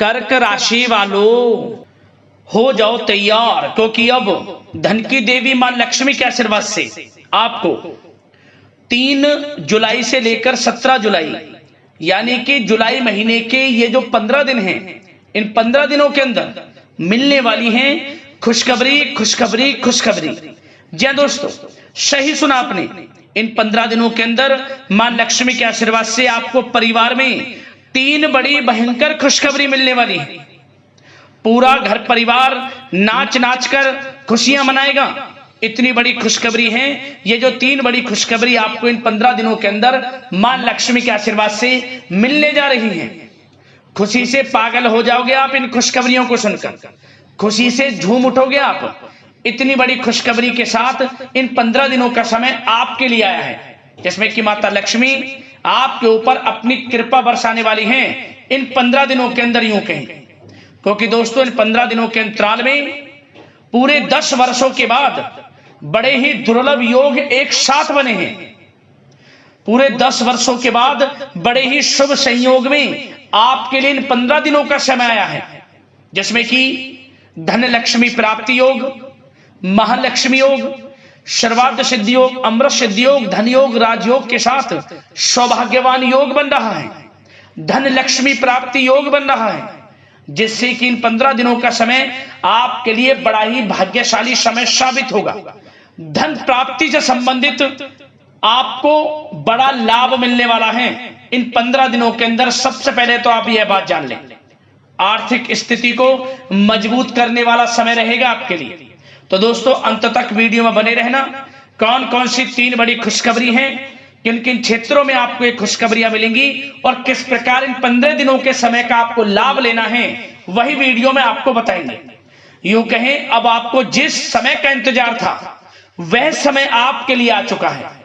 कर्क राशि वालों हो जाओ तैयार, क्योंकि अब धन की देवी मां लक्ष्मी के आशीर्वाद से आपको 3 जुलाई से लेकर 17 जुलाई यानी कि जुलाई महीने के ये जो 15 दिन हैं, इन 15 दिनों के अंदर मिलने वाली हैं खुशखबरी खुशखबरी खुशखबरी। जी हाँ दोस्तों, सही सुना आपने। इन 15 दिनों के अंदर मां लक्ष्मी के आशीर्वाद से आपको परिवार में 3 बड़ी भयंकर खुशखबरी मिलने वाली है। पूरा घर परिवार नाच नाच कर खुशियां मनाएगा। इतनी बड़ी खुशखबरी है ये जो 3 बड़ी खुशखबरी आपको इन 15 दिनों के अंदर मां लक्ष्मी के आशीर्वाद से मिलने जा रही हैं। खुशी से पागल हो जाओगे आप इन खुशखबरियों को सुनकर, खुशी से झूम उठोगे आप। इतनी बड़ी खुशखबरी के साथ इन 15 दिनों का समय आपके लिए आया है, जिसमें कि माता लक्ष्मी आपके ऊपर अपनी कृपा बरसाने वाली हैं इन 15 दिनों के अंदर, यूं कहें। क्योंकि दोस्तों इन 15 दिनों के अंतराल में पूरे 10 वर्षों के बाद बड़े ही दुर्लभ योग एक साथ बने हैं। पूरे 10 वर्षों के बाद बड़े ही शुभ संयोग में आपके लिए इन 15 दिनों का समय आया है, जिसमें कि धन लक्ष्मी प्राप्ति योग, महालक्ष्मी योग, सर्वार्थ सिद्धि योग, अमृत सिद्धि योग, धन योग, राजयोग के साथ सौभाग्यवान योग बन रहा है, धन लक्ष्मी प्राप्ति योग बन रहा है, जिससे कि इन 15 दिनों का समय आपके लिए बड़ा ही भाग्यशाली समय साबित होगा। धन प्राप्ति से संबंधित आपको बड़ा लाभ मिलने वाला है इन 15 दिनों के अंदर। सबसे पहले तो आप यह बात जान लें, आर्थिक स्थिति को मजबूत करने वाला समय रहेगा आपके लिए। तो दोस्तों अंत तक वीडियो में बने रहना। कौन कौन सी 3 बड़ी खुशखबरी हैं, किन किन क्षेत्रों में आपको ये खुशखबरियां मिलेंगी और किस प्रकार इन 15 दिनों के समय का आपको लाभ लेना है, वही वीडियो में आपको बताएंगे। यूं कहें अब आपको जिस समय का इंतजार था वह समय आपके लिए आ चुका है।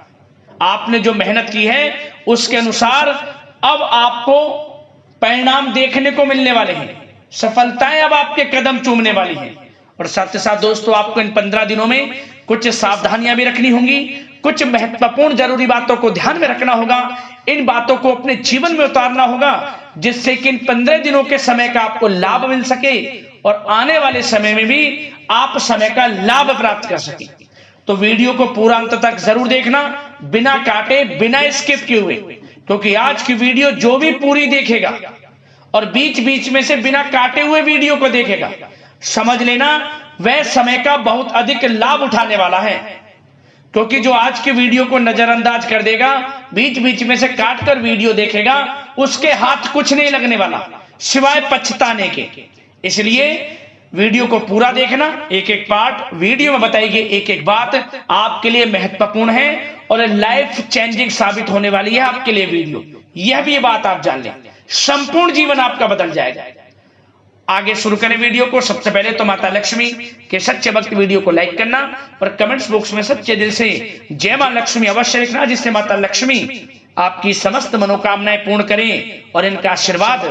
आपने जो मेहनत की है उसके अनुसार अब आपको परिणाम देखने को मिलने वाले हैं, सफलताएं अब आपके कदम चूमने वाली हैं। और साथ ही साथ दोस्तों आपको इन 15 दिनों में कुछ सावधानियां भी रखनी होंगी, कुछ महत्वपूर्ण जरूरी बातों को ध्यान में रखना होगा, इन बातों को अपने जीवन में उतारना होगा, जिससे कि इन 15 दिनों के समय का आपको लाभ मिल सके और आने वाले समय में भी आप समय का लाभ प्राप्त कर सके। तो वीडियो को पूरा अंत तक जरूर देखना, बिना काटे बिना स्किप किए हुए, क्योंकि आज की वीडियो जो भी पूरी देखेगा और बीच बीच में से बिना काटे हुए वीडियो को देखेगा, समझ लेना वह समय का बहुत अधिक लाभ उठाने वाला है। क्योंकि जो आज की वीडियो को नजरअंदाज कर देगा, बीच बीच में से काट कर वीडियो देखेगा, उसके हाथ कुछ नहीं लगने वाला सिवाय पछताने के। इसलिए वीडियो को पूरा देखना, एक एक पार्ट वीडियो में बताई गई एक एक बात आपके लिए महत्वपूर्ण है और लाइफ चेंजिंग साबित होने वाली है आपके लिए वीडियो। यह भी बात आप जान लें, संपूर्ण जीवन आपका बदल जाएगा। आगे शुरू करें वीडियो को। सबसे पहले तो माता लक्ष्मी के सच्चे भक्त वीडियो को लाइक करना और कमेंट्स बॉक्स में सच्चे दिल से जय मां लक्ष्मी अवश्य लिखना, जिससे माता लक्ष्मी आपकी समस्त मनोकामनाएं पूर्ण करें और इनका आशीर्वाद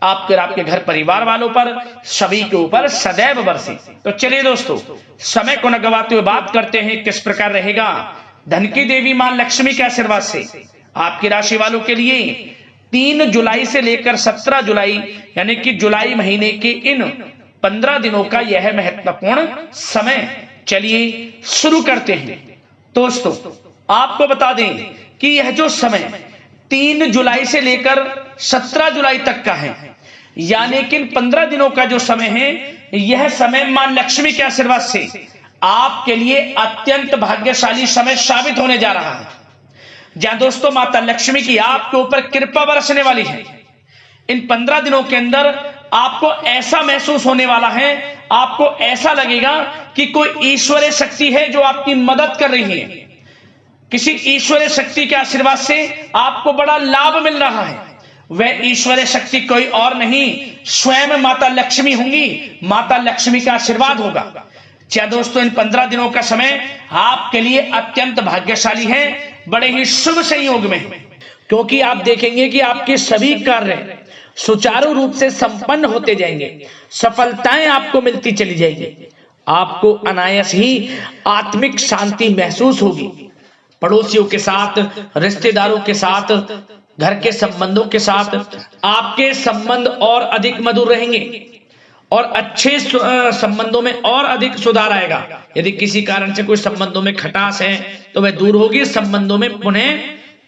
आपके और आपके घर परिवार वालों पर सभी के ऊपर सदैव बरसे। तो चलिए दोस्तों समय को न गवाते हुए बात करते हैं किस प्रकार रहेगा धन की देवी मां लक्ष्मी के आशीर्वाद से आपकी राशि वालों के लिए 3 जुलाई से लेकर 17 जुलाई यानी कि जुलाई महीने के इन 15 दिनों का यह महत्वपूर्ण समय। चलिए शुरू करते हैं। दोस्तों आपको बता दें कि यह जो समय 3 जुलाई से लेकर 17 जुलाई तक का है, यानी कि इन 15 दिनों का जो समय है, यह समय मां लक्ष्मी के आशीर्वाद से आपके लिए अत्यंत भाग्यशाली समय साबित होने जा रहा है। जहां दोस्तों माता लक्ष्मी की आपके ऊपर कृपा बरसने वाली है। इन 15 दिनों के अंदर आपको ऐसा महसूस होने वाला है, आपको ऐसा लगेगा कि कोई ईश्वरीय शक्ति है जो आपकी मदद कर रही है। किसी ईश्वरीय शक्ति के आशीर्वाद से आपको बड़ा लाभ मिल रहा है। वह ईश्वरीय शक्ति कोई और नहीं, स्वयं माता लक्ष्मी होंगी। माता लक्ष्मी का आशीर्वाद होगा। क्या दोस्तों इन 15 दिनों का समय आपके लिए अत्यंत भाग्यशाली है, बड़े ही शुभ संयोग में, क्योंकि आप देखेंगे कि आपके सभी कार्य सुचारू रूप से संपन्न होते जाएंगे, सफलताएं आपको मिलती चली जाएंगी, आपको अनायास ही आत्मिक शांति महसूस होगी। पड़ोसियों के साथ, रिश्तेदारों के साथ घर के संबंधों के साथ आपके संबंध और अधिक मधुर रहेंगे और अच्छे संबंधों में और अधिक सुधार आएगा। यदि किसी कारण से कोई संबंधों में खटास है तो वह दूर होगी, संबंधों में पुनः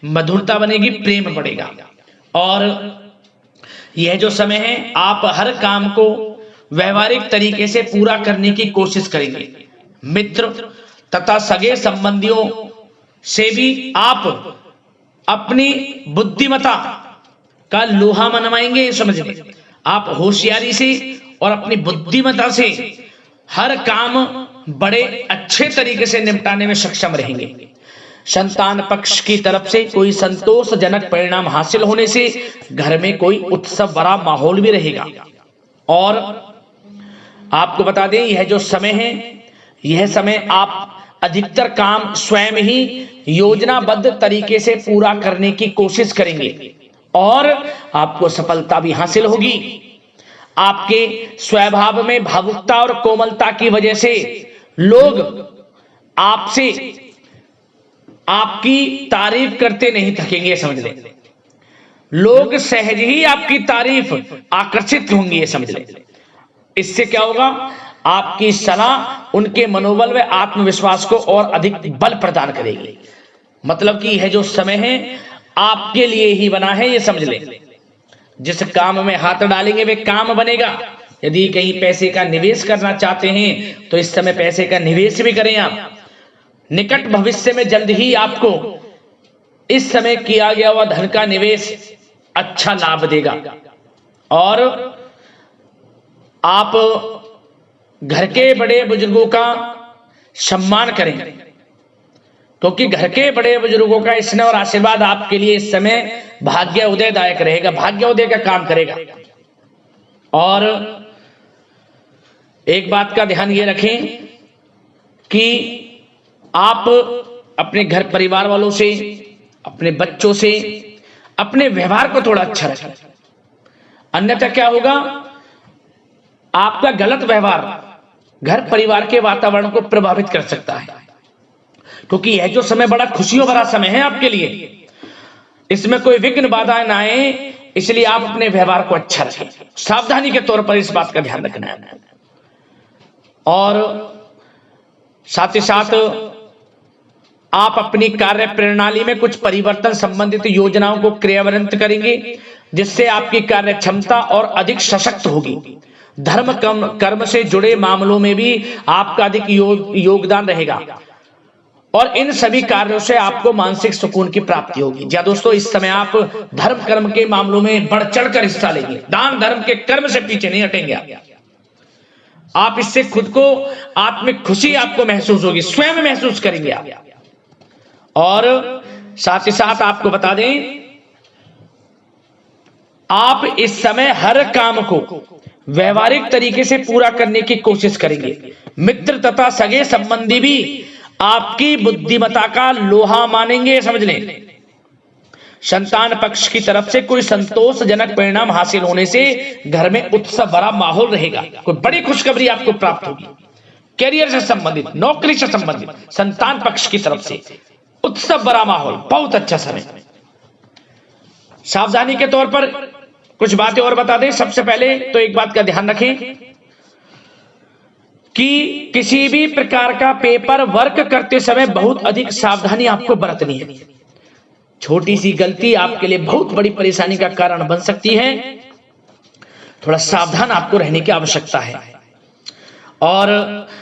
मधुरता बनेगी, प्रेम बढ़ेगा। और यह जो समय है आप हर काम को व्यवहारिक तरीके से पूरा करने की कोशिश करेंगे। मित्र तथा सगे संबंधियों से भी आप अपनी बुद्धिमत्ता का लोहा मनवाएंगे। समझिए, आप होशियारी से और अपनी बुद्धिमत्ता से हर काम बड़े अच्छे तरीके से निपटाने में सक्षम रहेंगे। संतान पक्ष की तरफ से कोई संतोषजनक परिणाम हासिल होने से घर में कोई उत्सव भरा माहौल भी रहेगा। और आपको बता दें, यह जो समय है, यह समय आप अधिकतर काम स्वयं ही योजनाबद्ध तरीके से पूरा करने की कोशिश करेंगे और आपको सफलता भी हासिल होगी। आपके स्वभाव में भावुकता और कोमलता की वजह से लोग आपसे आपकी तारीफ करते नहीं थकेंगे। समझ लें, लोग सहज ही आपकी तारीफ आकर्षित होंगी, ये समझ लें। इससे क्या होगा, आपकी सलाह उनके मनोबल व आत्मविश्वास को और अधिक बल प्रदान करेगी। मतलब कि यह जो समय है आपके लिए ही बना है, ये समझ लें। जिस काम में हाथ डालेंगे वे काम बनेगा। यदि कहीं पैसे का निवेश करना चाहते हैं तो इस समय पैसे का निवेश भी करें आप। निकट भविष्य में जल्द ही आपको इस समय किया गया हुआ धन का निवेश अच्छा लाभ देगा। और आप घर के बड़े बुजुर्गों का सम्मान करें, क्योंकि घर के बड़े बुजुर्गों का स्नेह और आशीर्वाद आपके लिए इस समय भाग्य उदयदायक रहेगा, भाग्य उदय का काम करेगा। और एक बात का ध्यान ये रखें कि आप अपने घर परिवार वालों से, अपने बच्चों से अपने व्यवहार को थोड़ा अच्छा रखें। अन्यथा क्या होगा, आपका गलत व्यवहार घर परिवार के वातावरण को प्रभावित कर सकता है। क्योंकि यह जो समय बड़ा खुशियों भरा समय है आपके लिए, इसमें कोई विघ्न बाधाएं ना आए, इसलिए आप अपने व्यवहार को अच्छा रखें। सावधानी के तौर पर इस बात का ध्यान रखना है। और साथ ही साथ आप अपनी कार्य प्रणाली में कुछ परिवर्तन संबंधित योजनाओं को क्रियान्वित करेंगे, जिससे आपकी कार्य क्षमता और अधिक सशक्त होगी। धर्म कर्म से जुड़े मामलों में भी आपका अधिक योगदान रहेगा और इन सभी कार्यों से आपको मानसिक सुकून की प्राप्ति होगी। जी दोस्तों, इस समय आप धर्म कर्म के मामलों में बढ़ चढ़कर हिस्सा लेंगे। दान धर्म के कर्म से पीछे नहीं हटेंगे आप। इससे खुद को आत्मिक खुशी आपको महसूस होगी, स्वयं महसूस करेंगे आप। और साथ ही साथ आपको बता दें, आप इस समय हर काम को व्यवहारिक तरीके से पूरा करने की कोशिश करेंगे। मित्र तथा सगे संबंधी भी आपकी बुद्धिमत्ता का लोहा मानेंगे, समझ लें। संतान पक्ष की तरफ से कोई संतोषजनक परिणाम हासिल होने से घर में उत्सव भरा माहौल रहेगा। कोई बड़ी खुशखबरी आपको प्राप्त होगी। कैरियर से संबंधित, नौकरी से संबंधित, संतान पक्ष की तरफ से उत्सव भरा माहौल, बहुत अच्छा समय। सावधानी के तौर पर कुछ बातें और बता दें। सबसे पहले तो एक बात का ध्यान रखें कि किसी भी प्रकार का पेपर वर्क करते समय बहुत अधिक सावधानी आपको बरतनी है। छोटी सी गलती आपके लिए बहुत बड़ी परेशानी का कारण बन सकती है। थोड़ा सावधान आपको रहने की आवश्यकता है। और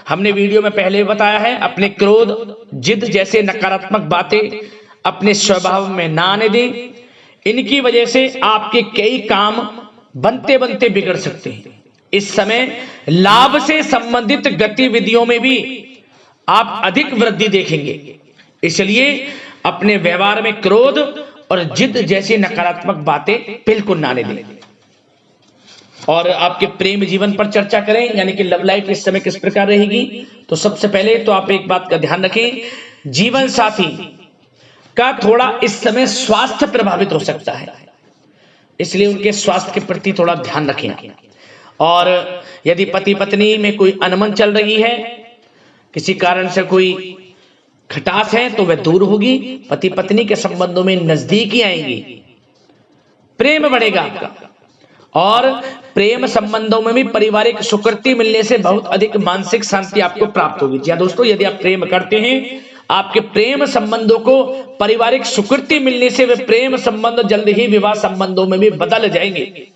हमने वीडियो में पहले बताया है, अपने क्रोध, जिद जैसे नकारात्मक बातें अपने स्वभाव में ना आने दें। इनकी वजह से आपके कई काम बनते बनते बिगड़ सकते हैं। इस समय लाभ से संबंधित गतिविधियों में भी आप अधिक वृद्धि देखेंगे, इसलिए अपने व्यवहार में क्रोध और जिद जैसी नकारात्मक बातें बिल्कुल ना आने दें। और आपके प्रेम जीवन पर चर्चा करें, यानी कि लव लाइफ इस समय किस प्रकार रहेगी। तो सबसे पहले तो आप एक बात का ध्यान रखें, जीवन साथी का थोड़ा इस समय स्वास्थ्य प्रभावित हो सकता है, इसलिए उनके स्वास्थ्य के प्रति थोड़ा ध्यान रखें। और यदि पति पत्नी में कोई अनबन चल रही है, किसी कारण से कोई खटास है, तो वह दूर होगी। पति पत्नी के संबंधों में नजदीकी आएंगी। प्रेम बढ़ेगा आपका, और प्रेम संबंधों में भी पारिवारिक स्वीकृति मिलने से बहुत अधिक मानसिक शांति आपको प्राप्त होगी। जी हाँ दोस्तों, यदि आप प्रेम करते हैं, आपके प्रेम संबंधों को पारिवारिक स्वीकृति मिलने से वे प्रेम संबंध जल्द ही विवाह संबंधों में भी बदल जाएंगे।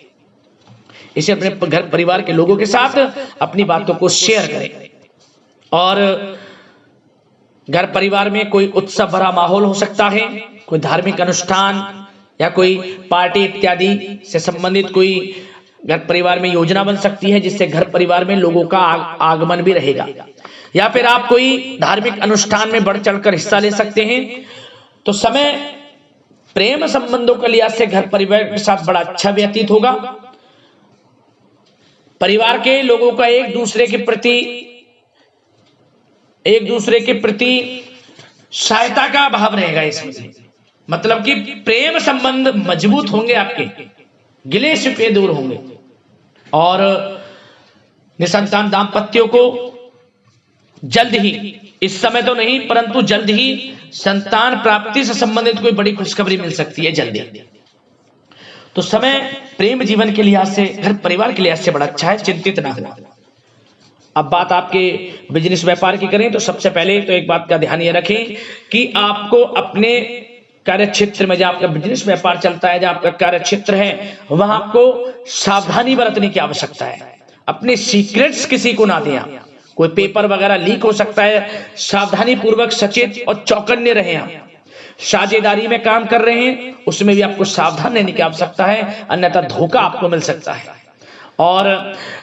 इसे अपने घर परिवार के लोगों के साथ अपनी बातों को शेयर करें। और घर परिवार में कोई उत्सव भरा माहौल हो सकता है, कोई धार्मिक अनुष्ठान या कोई पार्टी इत्यादि से संबंधित कोई घर परिवार में योजना बन सकती है, जिससे घर परिवार में लोगों का आगमन भी रहेगा। या फिर आप कोई धार्मिक अनुष्ठान में बढ़ चढ़कर हिस्सा ले सकते हैं। तो समय प्रेम संबंधों के लिहाज से घर परिवार के साथ बड़ा अच्छा व्यतीत होगा। परिवार के लोगों का एक दूसरे के प्रति सहायता का भाव रहेगा इसमें, मतलब कि प्रेम संबंध मजबूत होंगे, आपके गिले शिकवे दूर होंगे। और निसंतान दाम्पत्यों को जल्द ही, इस समय तो नहीं परंतु जल्द ही संतान प्राप्ति से संबंधित कोई बड़ी खुशखबरी मिल सकती है जल्दी। तो समय प्रेम जीवन के लिहाज से, घर परिवार के लिहाज से बड़ा अच्छा है, चिंतित ना हो। अब बात आपके बिजनेस व्यापार की करें तो सबसे पहले तो एक बात का ध्यान ये रखें कि आपको अपने कार्य क्षेत्र में, जहां आपका बिजनेस व्यापार चलता है, जहां आपका कार्य क्षेत्र है, वहां आपको सावधानी बरतने की आवश्यकता है। अपने सीक्रेट्स किसी को ना दें आप। कोई पेपर वगैरह लीक हो सकता है, सावधानी पूर्वक सचेत और चौकन्ने रहें आप। साझेदारी में काम कर रहे हैं, उसमें भी आपको सावधान रहने की आवश्यकता है, अन्यथा धोखा आपको मिल सकता है। और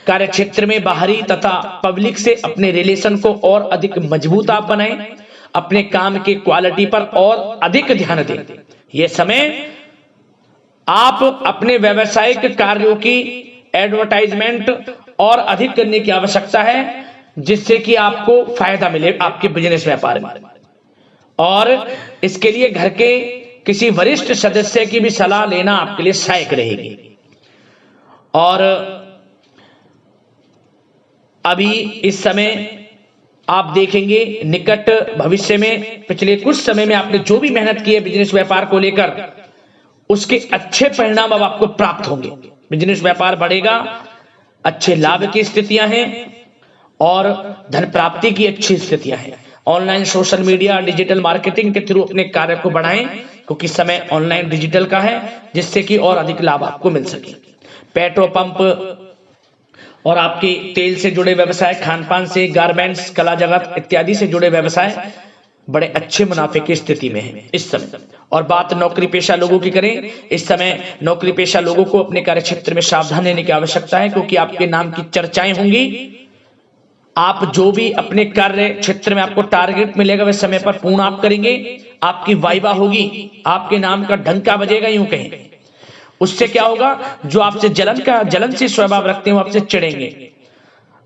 कार्य क्षेत्र में बाहरी तथा पब्लिक से अपने रिलेशन को और अधिक मजबूत आप बनाएं। अपने काम की क्वालिटी पर और अधिक ध्यान दें। यह समय आप अपने व्यावसायिक कार्यों की एडवर्टाइजमेंट और अधिक करने की आवश्यकता है, जिससे कि आपको फायदा मिले आपके बिजनेस व्यापार में। और इसके लिए घर के किसी वरिष्ठ सदस्य की भी सलाह लेना आपके लिए सहायक रहेगी। और अभी इस समय आप देखेंगे निकट भविष्य में, पिछले कुछ समय में आपने जो भी मेहनत की है बिजनेस व्यापार को लेकर, उसके अच्छे परिणाम अब आपको प्राप्त होंगे। बिजनेस व्यापार बढ़ेगा, अच्छे लाभ की स्थितियां हैं और धन प्राप्ति की अच्छी स्थितियां हैं। Online social media digital marketing के थ्रू अपने कार्य को बढ़ाएं, क्योंकि समय ऑनलाइन डिजिटल का है, जिससे कि और अधिक लाभ आपको मिल सके। पेट्रोल पंप और आपके तेल से जुड़े व्यवसाय, खान पान से, गारमेंट्स, कला जगत इत्यादि से जुड़े व्यवसाय बड़े अच्छे मुनाफे की स्थिति में है इस समय। और बात नौकरी पेशा लोगों की करें, इस समय नौकरी पेशा लोगों को अपने कार्य क्षेत्र में सावधान रहने की आवश्यकता है, क्योंकि आपके नाम की चर्चाएं होंगी। आप जो भी अपने कार्य क्षेत्र में आपको टारगेट मिलेगा वह समय पर पूर्ण आप करेंगे। आपकी वाइवा होगी, आपके नाम का डंका बजेगा, यूं कहें। उससे क्या होगा, जो आपसे जलनशील स्वभाव रखते हैं वो आपसे चिढ़ेंगे,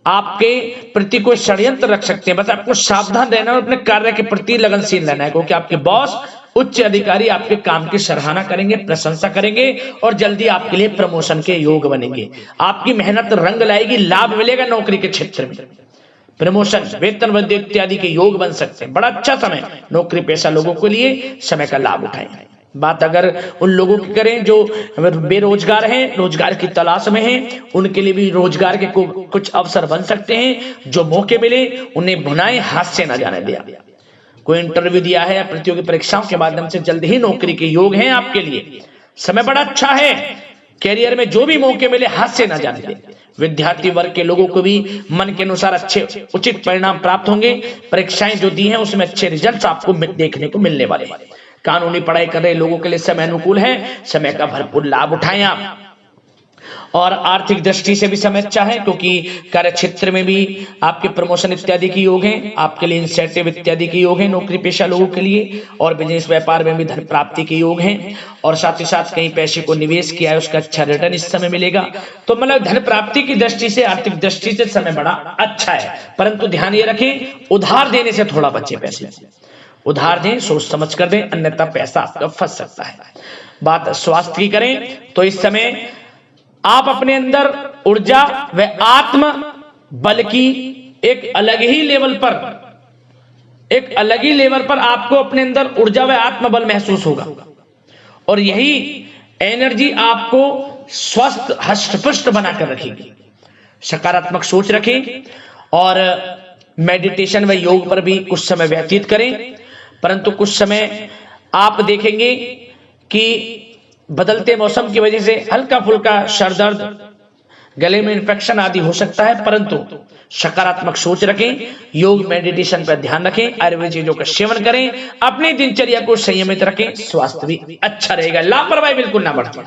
आपके प्रति कोई षड्यंत्र रख सकते हैं। बस आपको सावधान रहना और अपने कार्य के प्रति लगनशील रहना है, क्योंकि आपके बॉस, उच्च अधिकारी आपके काम की सराहना करेंगे, प्रशंसा करेंगे और जल्दी आपके लिए प्रमोशन के योग बनेंगे। आपकी मेहनत रंग लाएगी, लाभ मिलेगा नौकरी के क्षेत्र में, प्रमोशन, वेतन वृद्धि इत्यादि के योग बन सकते हैं। बड़ा अच्छा समय नौकरी पेशा लोगों के लिए, समय का लाभ उठाएं। बात अगर उन लोगों की करें जो बेरोजगार हैं, रोजगार की तलाश में हैं, उनके लिए भी रोजगार के कुछ अवसर बन सकते हैं। जो मौके मिले उन्हें भुनाएं, हाथ से न जाने दिया। कोई इंटरव्यू दिया है या प्रतियोगी परीक्षाओं के माध्यम से जल्द ही नौकरी के योग हैं आपके लिए। समय बड़ा अच्छा है, कैरियर में जो भी मौके मिले हाथ से न जाने दें। विद्यार्थी वर्ग के लोगों को भी मन के अनुसार अच्छे उचित परिणाम प्राप्त होंगे। परीक्षाएं जो दी हैं उसमें अच्छे रिजल्ट आपको देखने को मिलने वाले हैं। कानूनी पढ़ाई कर रहे लोगों के लिए समय अनुकूल है, समय का भरपूर लाभ उठाएं आप। और आर्थिक दृष्टि से भी समय अच्छा है, क्योंकि कार्य क्षेत्र में भी आपके प्रमोशन इत्यादि के योग हैं, आपके लिए इंसेंटिव इत्यादि के योग हैं नौकरी पेशा लोगों के लिए। और बिजनेस व्यापार में भी धन प्राप्ति के योग हैं, और साथ ही साथ कहीं पैसे को निवेश किया है उसका अच्छा रिटर्न इस समय मिलेगा। तो मतलब धन प्राप्ति की दृष्टि से, आर्थिक दृष्टि से समय बड़ा अच्छा है। परंतु ध्यान ये रखें, उधार देने से थोड़ा बचे। पैसे उधार दें, सोच समझ कर दें, अन्यथा पैसा आपका फंस सकता है। बात स्वास्थ्य की करें तो इस समय आप अपने अंदर ऊर्जा व आत्म बल की एक अलग ही लेवल पर आपको अपने अंदर ऊर्जा व आत्म बल महसूस होगा। और यही एनर्जी आपको स्वस्थ हष्ट-पुष्ट बनाकर रखेगी। सकारात्मक सोच रखें और मेडिटेशन व योग पर भी कुछ समय व्यतीत करें। परंतु कुछ समय आप देखेंगे कि बदलते मौसम की वजह से हल्का फुल्का सर दर्द, गले में इन्फेक्शन आदि हो सकता है, परंतु सकारात्मक सोच रखें, योग मेडिटेशन पर ध्यान रखें, आयुर्वेद चीजों का सेवन करें, अपनी दिनचर्या को संयमित रखें, स्वास्थ्य भी अच्छा रहेगा। लापरवाही बिल्कुल ना बरतें।